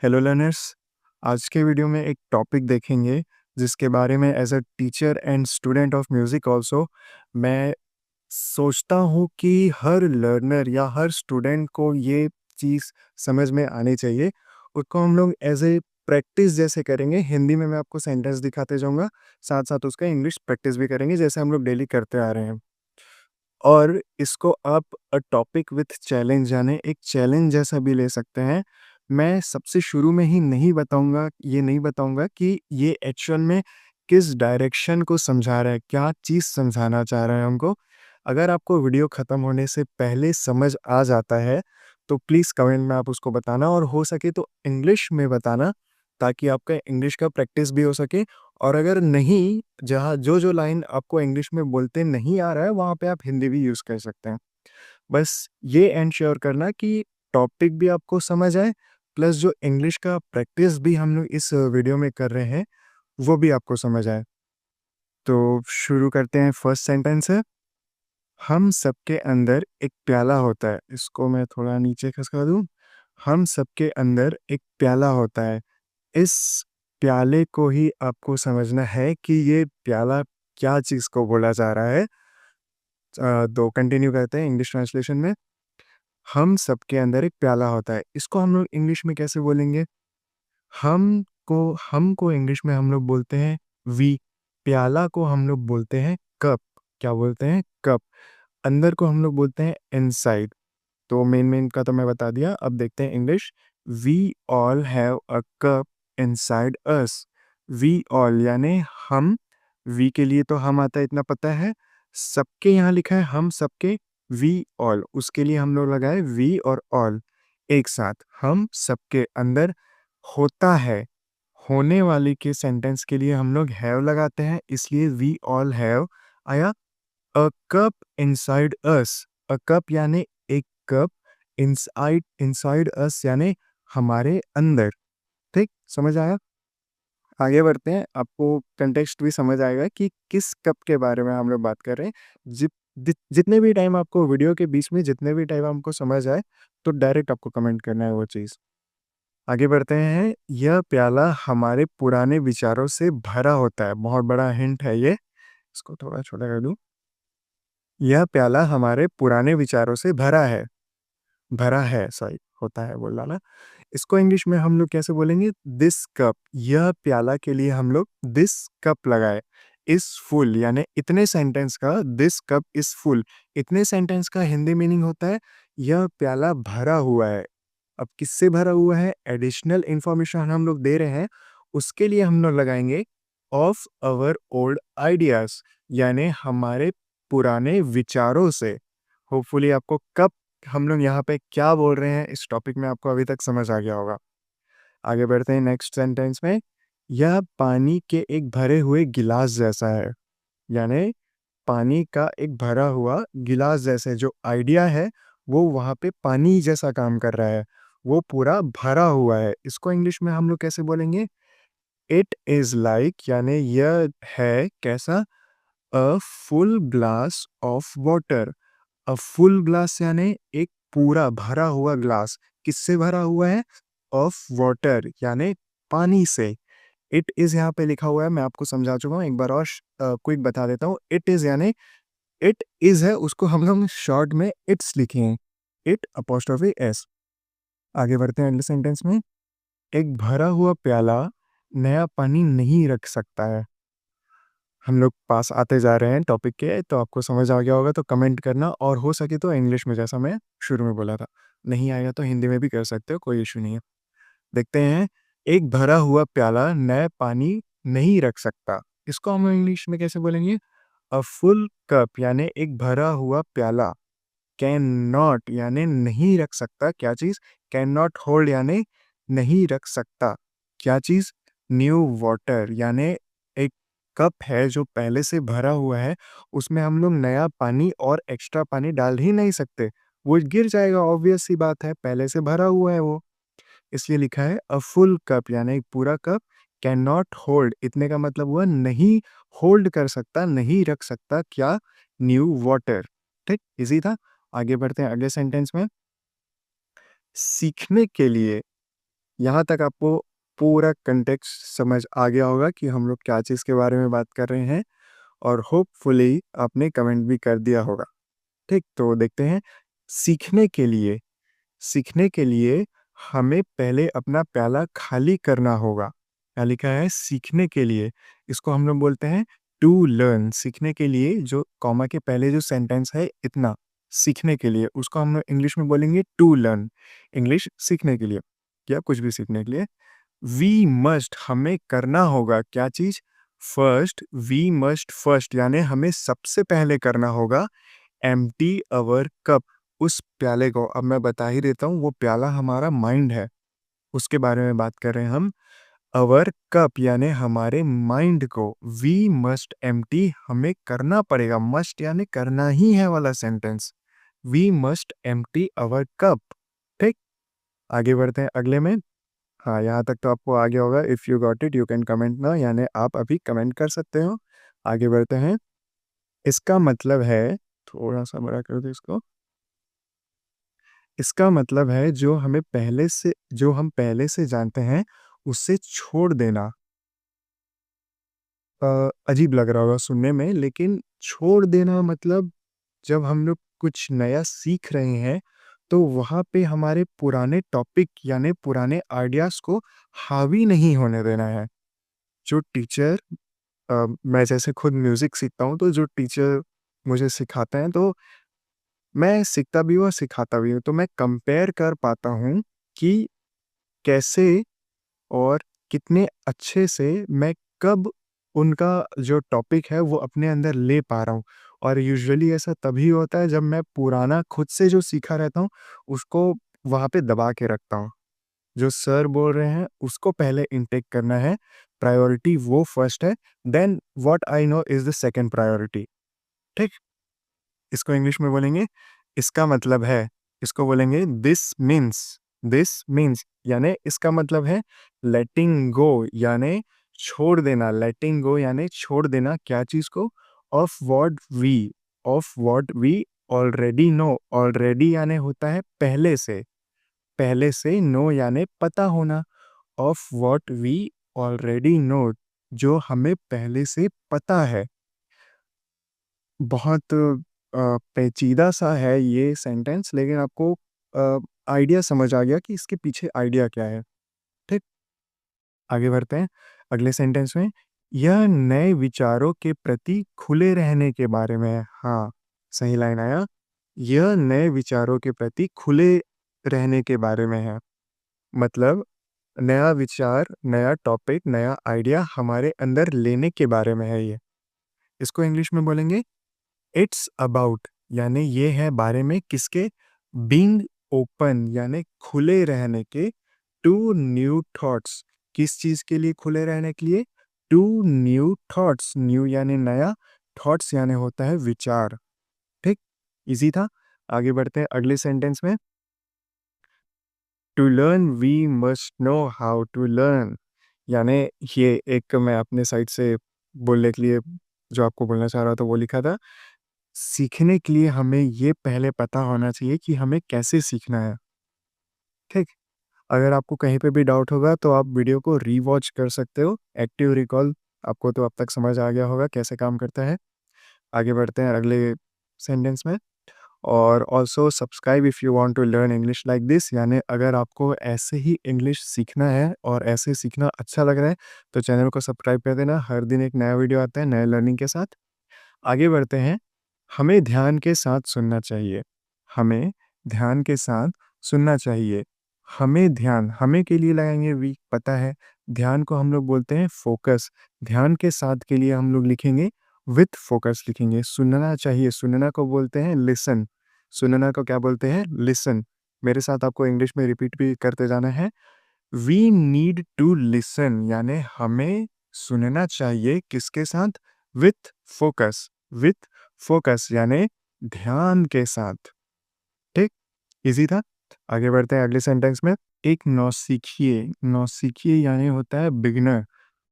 Hello learners. आज के video में एक टॉपिक देखेंगे जिसके बारे में as a teacher and student of music also मैं सोचता हूँ कि हर लर्नर या हर स्टूडेंट को ये चीज़ समझ में आनी चाहिए। उसको हम लोग एज ए प्रैक्टिस जैसे करेंगे। हिंदी में मैं आपको सेंटेंस दिखाते जाऊँगा, साथ साथ उसका इंग्लिश प्रैक्टिस भी करेंगे जैसे हम लोग डेली करते आ रहे हैं। और इसको आप टॉपिक विथ चैलेंज यानी एक चैलेंज जैसा भी ले सकते हैं। मैं सबसे शुरू में ही नहीं बताऊँगा कि ये एक्चुअल में किस डायरेक्शन को समझा रहा है, क्या चीज़ समझाना चाह रहा है हमको। अगर आपको वीडियो ख़त्म होने से पहले समझ आ जाता है, तो प्लीज़ कमेंट में आप उसको बताना और हो सके तो इंग्लिश में बताना, ताकि आपका इंग्लिश का प्रैक्टिस भी हो सके। और अगर नहीं, जहाँ जो लाइन आपको इंग्लिश में बोलते नहीं आ रहा है, वहाँ पे आप हिंदी भी यूज़ कर सकते हैं। बस ये एंश्योर करना कि टॉपिक भी आपको समझ आए, प्लस जो इंग्लिश का प्रैक्टिस भी हम लोग इस वीडियो में कर रहे हैं, वो भी आपको समझ आए। तो शुरू करते हैं। फर्स्ट सेंटेंस है, हम सबके अंदर एक प्याला होता है। इसको मैं थोड़ा नीचे खसका दूँ। हम सबके अंदर एक प्याला होता है। इस प्याले को ही आपको समझना है कि ये प्याला क्या चीज़ को बोला जा रहा है। तो कंटिन्यू करते हैं इंग्लिश ट्रांसलेशन में। हम सबके अंदर एक प्याला होता है। इसको हम लोग इंग्लिश में कैसे बोलेंगे? हम को इंग्लिश में हम लोग बोलते हैं वी। प्याला को हम लोग बोलते हैं कप। क्या बोलते हैं? कप। अंदर को हम लोग बोलते हैं इनसाइड। तो मेन का तो मैं बता दिया। अब देखते हैं English. We all have a cup inside us. We all यानी हम। वी के लिए तो हम आता है, इतना पता है। सबके यहाँ लिखा है हम सबके। वी ऑल, उसके लिए हम लोग लगाए वी और ऑल एक साथ। हम सबके अंदर होता है। होने वाले के सेंटेंस के लिए हम लोग हैव लगाते हैं, इसलिए वी ऑल हैव आया। अ cup inside us. A cup यानी एक कप। इनसाइड इनसाइड अस यानी हमारे अंदर। ठीक, समझ आया? आगे बढ़ते हैं। आपको कंटेक्स्ट भी समझ आएगा कि किस कप के बारे में हम लोग बात कर रहे हैं। जितने भी टाइम आपको वीडियो के बीच में जितने भी टाइम हमको समझ आए, तो डायरेक्ट आपको कमेंट करना है वो चीज़। आगे बढ़ते हैं। यह प्याला हमारे पुराने विचारों से भरा होता है। बहुत बड़ा हिंट है ये। इसको थोड़ा छोटा कर दूं। यह प्याला हमारे पुराने विचारों से भरा है, सॉरी, होता है बोल रहा ना। इसको इंग्लिश में हम लोग कैसे बोलेंगे? This cup. यह प्याला के लिए हम लोग दिस कप लगाए। इस फुल यानी इतने सेंटेंस का दिस कप इज फुल। इतने सेंटेंस का हिंदी मीनिंग होता है यह प्याला भरा हुआ है। अब किससे भरा हुआ है? एडिशनल इंफॉर्मेशन हम लोग दे रहे हैं, उसके लिए हम लोग लगाएंगे ऑफ अवर ओल्ड आइडियाज, यानी हमारे पुराने विचारों से। होपफुली आपको कब हम लोग यहाँ पे क्या बोल रहे हैं इस टॉपिक में आपको अभी तक समझ आ गया होगा। आगे बढ़ते हैं नेक्स्ट सेंटेंस में। यह पानी के एक भरे हुए गिलास जैसा है। यानी पानी का एक भरा हुआ गिलास जैसे जो आइडिया है, वो वहाँ पे पानी जैसा काम कर रहा है। वो पूरा भरा हुआ है। इसको इंग्लिश में हम लोग कैसे बोलेंगे? इट इज़ लाइक, यानी यह है कैसा? A full glass of water. A full glass यानी एक पूरा भरा हुआ ग्लास। किससे भरा हुआ है? ऑफ वाटर यानी पानी से। इट इज़ यहाँ पे लिखा हुआ है, मैं आपको समझा चुका हूँ, एक बार और क्विक बता देता हूँ। इट इज़ यानी इट इज़ है, उसको हम लोग शॉर्ट में इट्स लिखे हैं। It apostrophe S. आगे बढ़ते हैं अगले सेंटेंस में। एक भरा हुआ प्याला नया पानी नहीं रख सकता है। हम लोग पास आते जा रहे हैं टॉपिक के, तो आपको समझ आ गया होगा तो कमेंट करना, और हो सके तो इंग्लिश में जैसा मैं शुरू में बोला था। नहीं आएगा तो हिंदी में भी कर सकते हो, कोई इशू नहीं है। देखते हैं। एक भरा हुआ प्याला नया पानी नहीं रख सकता। इसको हम इंग्लिश में कैसे बोलेंगे? अ फुल कप यानी एक भरा हुआ प्याला। कैन नॉट यानी नहीं रख सकता क्या चीज़? कैन नॉट होल्ड यानी नहीं रख सकता क्या चीज़? न्यू वाटर यानी एक कप है जो पहले से भरा हुआ है, उसमें हम लोग नया पानी और एक्स्ट्रा पानी डाल ही नहीं सकते। वो गिर जाएगा, ऑब्वियस सी बात है, पहले से भरा हुआ है वो। इसलिए लिखा है अ फुल कप यानी एक पूरा कप। कैन नॉट होल्ड, इतने का मतलब हुआ नहीं होल्ड कर सकता, नहीं रख सकता क्या? New water. ठीक, इजी था। आगे बढ़ते हैं अगले सेंटेंस में। सीखने के लिए यहाँ तक आपको पूरा कंटेक्स्ट समझ आ गया होगा कि हम लोग क्या चीज़ के बारे में बात कर रहे हैं, और होपफुली आपने कमेंट भी कर दिया होगा। ठीक, तो देखते हैं। सीखने के लिए सीखने के लिए हमें पहले अपना प्याला खाली करना होगा। क्या लिखा है? सीखने के लिए। इसको हम लोग बोलते हैं टू लर्न। सीखने के लिए जो कॉमा के पहले जो सेंटेंस है इतना, सीखने के लिए, उसको हम लोग इंग्लिश में बोलेंगे टू लर्न। इंग्लिश सीखने के लिए या कुछ भी सीखने के लिए। वी मस्ट, हमें करना होगा क्या चीज़? फर्स्ट, वी मस्ट फर्स्ट, यानी हमें सबसे पहले करना होगा एम्प्टी अवर कप, उस प्याले को। अब मैं बता ही देता हूँ, वो प्याला हमारा माइंड है, उसके बारे में बात कर रहे हैं हम। अवर कप यानी हमारे माइंड को। वी मस्ट एम्प्टी, हमें करना पड़ेगा। मस्ट यानी करना ही है वाला sentence. We must empty our cup. ठीक, आगे बढ़ते हैं अगले में। हाँ, यहाँ तक तो आपको आ गया होगा। If you got it you can comment now, यानी आप अभी कमेंट कर सकते हो। आगे बढ़ते हैं। इसका मतलब है, थोड़ा सा बड़ा कर दो इसको। इसका मतलब है जो हम पहले से जानते हैं उससे छोड़ देना। अजीब लग रहा होगा सुनने में, लेकिन छोड़ देना मतलब जब हम लोग कुछ नया सीख रहे हैं तो वहाँ पे हमारे पुराने टॉपिक यानी पुराने आइडियाज़ को हावी नहीं होने देना है। जो टीचर मैं जैसे खुद म्यूज़िक सीखता हूँ, तो जो टीचर मुझे सिखाते हैं, तो मैं सीखता भी हूँ और सिखाता भी हूँ, तो मैं कंपेयर कर पाता हूँ कि कैसे और कितने अच्छे से मैं कब उनका जो टॉपिक है वो अपने अंदर ले पा रहा हूँ। और यूजुअली ऐसा तभी होता है जब मैं पुराना खुद से जो सीखा रहता हूँ उसको वहाँ पे दबा के रखता हूँ। जो सर बोल रहे हैं उसको पहले इनटेक करना है, प्रायोरिटी वो फर्स्ट है, then what I know is the second priority. ठीक? इसको इंग्लिश में बोलेंगे इसका मतलब है, इसको बोलेंगे दिस मीन्स यानी इसका मतलब है लेटिंग गो, यानी छोड़ देना। लेटिंग गो यानी छोड़ देना क्या चीज़ को? Of what we already know. Already यानी होता है पहले से, नो यानी पता होना। Of what we already know, जो हमें पहले से पता है। बहुत पेचीदा-सा है ये सेंटेंस, लेकिन आपको आइडिया समझ आ गया कि इसके पीछे आइडिया क्या है। ठीक? आगे बढ़ते हैं अगले सेंटेंस में। यह नए विचारों के प्रति खुले रहने के बारे में है। हाँ, सही लाइन आया। यह नए विचारों के प्रति खुले रहने के बारे में है। मतलब नया विचार, नया टॉपिक, नया आइडिया हमारे अंदर लेने के बारे में है ये। इसको इंग्लिश में बोलेंगे इट्स अबाउट, यानी ये है बारे में किसके? बीइंग ओपन यानी खुले रहने के, टू न्यू थॉट्स। किस चीज़ के लिए खुले रहने के लिए? To new thoughts. न्यू यानी नया, थॉट्स यानी होता है विचार। ठीक? इजी था। आगे बढ़ते हैं अगले सेंटेंस में। To learn we must know how to learn, यानी ये एक मैं अपने साइड से बोलने के लिए जो आपको बोलना चाह रहा था वो लिखा था। सीखने के लिए हमें ये पहले पता होना चाहिए कि हमें कैसे सीखना है। ठीक? अगर आपको कहीं पे भी डाउट होगा तो आप वीडियो को रीवॉच कर सकते हो। एक्टिव रिकॉल आपको तो अब तक समझ आ गया होगा कैसे काम करता है। आगे बढ़ते हैं अगले सेंटेंस में। और also subscribe if you want to learn English like this, यानी अगर आपको ऐसे ही इंग्लिश सीखना है और ऐसे सीखना अच्छा लग रहा है तो चैनल को सब्सक्राइब कर देना। हर दिन एक नया वीडियो आता है नए लर्निंग के साथ। आगे बढ़ते हैं। हमें ध्यान के साथ सुनना चाहिए। हमें ध्यान के साथ सुनना चाहिए। हमें के लिए लगाएँगे वी, पता है। ध्यान को हम लोग बोलते हैं फ़ोकस। ध्यान के साथ के लिए हम लोग लिखेंगे विथ फ़ोकस लिखेंगे। सुनना चाहिए, सुनना को बोलते हैं लिसन। सुनना को क्या बोलते हैं? लिसन। मेरे साथ आपको इंग्लिश में रिपीट भी करते जाना है। वी नीड टू लिसन, यानी हमें सुनना चाहिए किसके साथ? With focus. विथ फ़ोकस यानी ध्यान के साथ। ठीक? ईज़ी था। आगे बढ़ते हैं अगले सेंटेंस में। एक नौसिखिए यानी होता है बिगिनर।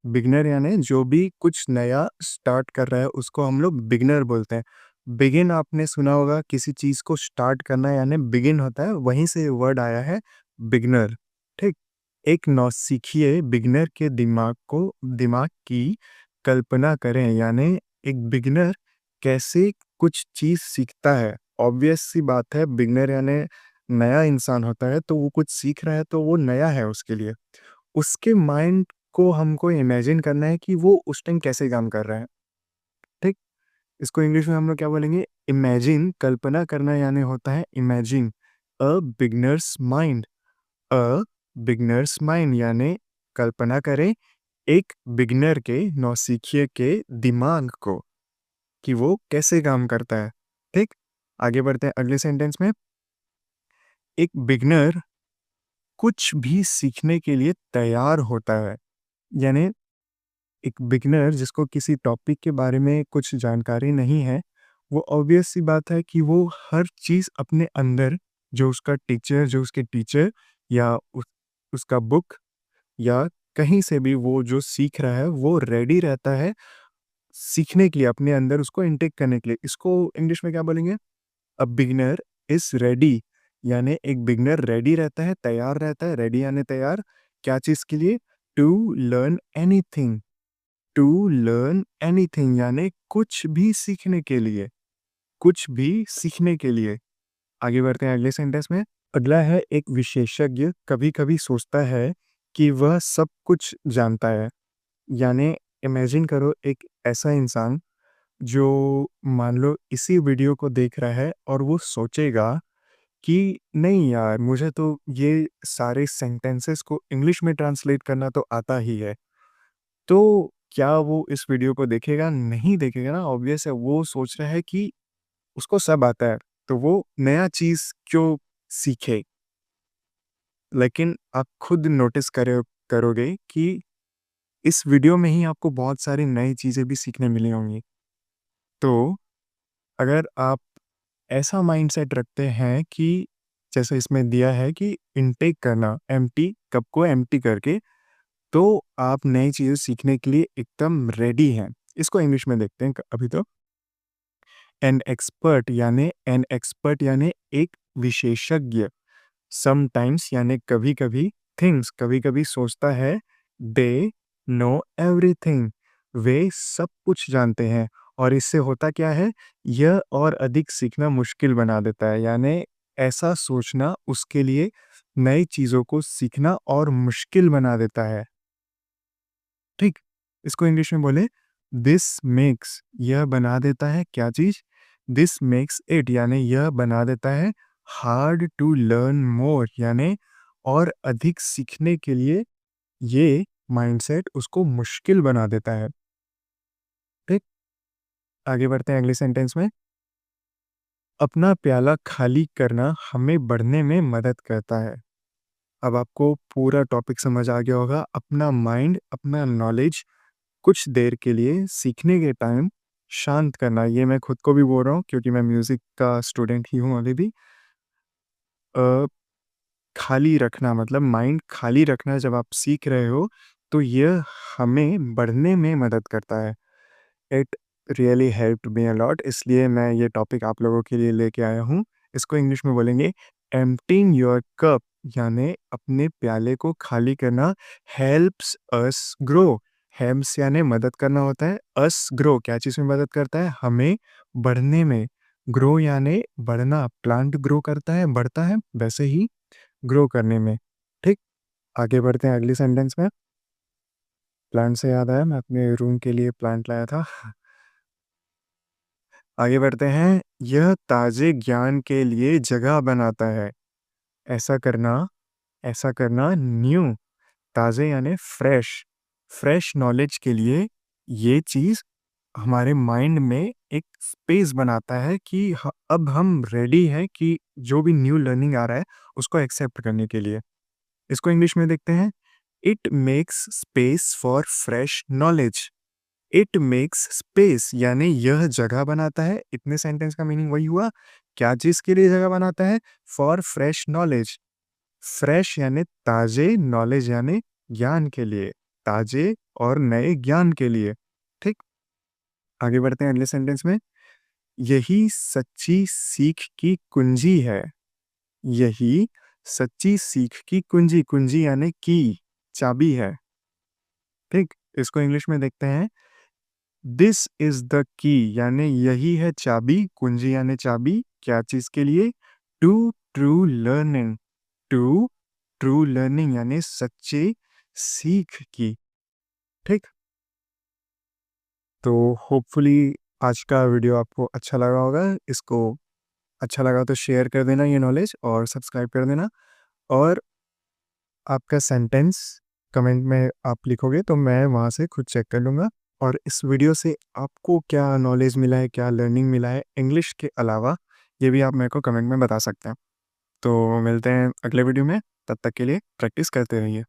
बिगिनर यानी जो भी कुछ नया स्टार्ट कर रहा है उसको हम लोग बिगिनर बोलते हैं। बिगिन आपने सुना होगा, किसी चीज़ को स्टार्ट करना यानी बिगिन होता है, वहीं से वर्ड आया है बिगिनर। ठीक? एक नौसिखिए बिगिनर के दिमाग की कल्पना करें, यानी एक बिगिनर कैसे कुछ चीज़ सीखता है। ऑब्वियस सी बात है, बिगिनर यानी नया इंसान होता है, तो वो कुछ सीख रहा है तो वो नया है उसके लिए। उसके माइंड को हमको इमेजिन करना है कि वो उस टाइम कैसे काम कर रहा है, ठीक? इसको इंग्लिश में हम लोग क्या बोलेंगे? इमेजिन, कल्पना करना यानी होता है imagine. A beginners mind, a beginners mind यानी कल्पना करें एक बिगिनर के, नौसिखिए के दिमाग को कि वो कैसे काम करता है, ठीक? आगे बढ़ते हैं अगले सेंटेंस में। एक बिगिनर कुछ भी सीखने के लिए तैयार होता है, यानी एक बिगिनर जिसको किसी टॉपिक के बारे में कुछ जानकारी नहीं है, वो ऑब्वियस सी बात है कि वो हर चीज़ अपने अंदर, जो उसके टीचर या उसका बुक या कहीं से भी वो जो सीख रहा है, वो रेडी रहता है सीखने के लिए, अपने अंदर उसको इनटेक करने के लिए। इसको इंग्लिश में क्या बोलेंगे? अ बिगिनर इज़ रेडी, यानी एक बिगिनर रेडी रहता है, तैयार रहता है। रेडी यानी तैयार, क्या चीज़ के लिए? To learn anything, to learn anything यानी कुछ भी सीखने के लिए, कुछ भी सीखने के लिए। आगे बढ़ते हैं अगले सेंटेंस में। अगला है एक विशेषज्ञ कभी-कभी सोचता है कि वह सब कुछ जानता है। यानी इमेजिन करो एक ऐसा इंसान जो मान लो इसी वीडियो को देख रहा है और वो सोचेगा कि नहीं यार, मुझे तो ये सारे सेंटेंसेस को इंग्लिश में ट्रांसलेट करना तो आता ही है। तो क्या वो इस वीडियो को देखेगा? नहीं देखेगा ना, ऑब्वियस है। वो सोच रहा है कि उसको सब आता है, तो वो नया चीज़ क्यों सीखे? लेकिन आप खुद नोटिस करोगे कि इस वीडियो में ही आपको बहुत सारी नई चीज़ें भी सीखने मिली होंगी। तो अगर आप ऐसा माइंडसेट रखते हैं कि जैसे इसमें दिया है कि इनटेक करना, एम्प्टी कप को एम्प्टी करके, तो आप नई चीज़ें सीखने के लिए एकदम रेडी हैं। इसको इंग्लिश में देखते हैं अभी तो। एन एक्सपर्ट यानी एक विशेषज्ञ, समटाइम्स यानी कभी-कभी, थिंग्स कभी-कभी सोचता है, दे नो एवरीथिंग, वे सब कुछ जानते हैं। और इससे होता क्या है? यह और अधिक सीखना मुश्किल बना देता है, यानी ऐसा सोचना उसके लिए नई चीज़ों को सीखना और मुश्किल बना देता है, ठीक? इसको इंग्लिश में बोले, दिस मेक्स, यह बना देता है क्या चीज़? दिस मेक्स इट यानी यह बना देता है हार्ड टू लर्न मोर, यानी और अधिक सीखने के लिए ये माइंडसेट उसको मुश्किल बना देता है, ठीक? आगे बढ़ते हैं अगले सेंटेंस में। अपना प्याला खाली करना हमें बढ़ने में मदद करता है। अब आपको पूरा टॉपिक समझ आ गया होगा। अपना माइंड, अपना नॉलेज कुछ देर के लिए सीखने के टाइम शांत करना, ये मैं खुद को भी बोल रहा हूँ क्योंकि मैं म्यूज़िक का स्टूडेंट ही हूँ अभी भी। अ, खाली रखना मतलब माइंड खाली रखना जब आप सीख रहे हो, तो यह हमें बढ़ने में मदद करता है। It really helped me a lot, इसलिए मैं ये टॉपिक आप लोगों के लिए लेके आया हूँ। इसको इंग्लिश में बोलेंगे एम्प्टिंग योर कप, यानी अपने प्याले को खाली करना। हेल्प्स अस ग्रो, हेल्प्स यानी मदद करना होता है, अस ग्रो क्या चीज़ में मदद करता है? हमें बढ़ने में। ग्रो यानी बढ़ना, प्लांट ग्रो करता है, बढ़ता है, वैसे ही ग्रो करने में, ठीक? आगे बढ़ते हैं अगली सेंटेंस में। प्लांट से याद आया, मैं अपने रूम के लिए प्लांट लाया था। आगे बढ़ते हैं। यह ताज़े ज्ञान के लिए जगह बनाता है। ऐसा करना, ऐसा करना न्यू, ताज़े यानी फ्रेश, फ्रेश नॉलेज के लिए ये चीज़ हमारे माइंड में एक स्पेस बनाता है कि अब हम रेडी हैं कि जो भी न्यू लर्निंग आ रहा है उसको एक्सेप्ट करने के लिए। इसको इंग्लिश में देखते हैं। It makes space for fresh knowledge. It makes space यानी यह जगह बनाता है। इतने सेंटेंस का मीनिंग वही हुआ। क्या चीज़ के लिए जगह बनाता है? For fresh knowledge. फ्रेश यानी ताज़े, नॉलेज यानी ज्ञान के लिए, ताज़े और नए ज्ञान के लिए, ठीक? आगे बढ़ते हैं अगले सेंटेंस में। यही सच्ची सीख की कुंजी है। यही सच्ची सीख की कुंजी, कुंजी यानी की, चाबी है। ठीक? इसको इंग्लिश में देखते हैं। दिस इज़ द की यानी यही है चाबी, कुंजी यानी चाबी, क्या चीज़ के लिए? To true learning, to true learning यानी सच्चे सीख की। ठीक? तो होपफुली आज का वीडियो आपको अच्छा लगा होगा। इसको अच्छा लगा तो शेयर कर देना ये नॉलेज और सब्सक्राइब कर देना। और आपका सेंटेंस कमेंट में आप लिखोगे तो मैं वहाँ से खुद चेक कर लूँगा। और इस वीडियो से आपको क्या नॉलेज मिला है, क्या लर्निंग मिला है इंग्लिश के अलावा, ये भी आप मेरे को कमेंट में बता सकते हैं। तो मिलते हैं अगले वीडियो में, तब तक के लिए प्रैक्टिस करते रहिए।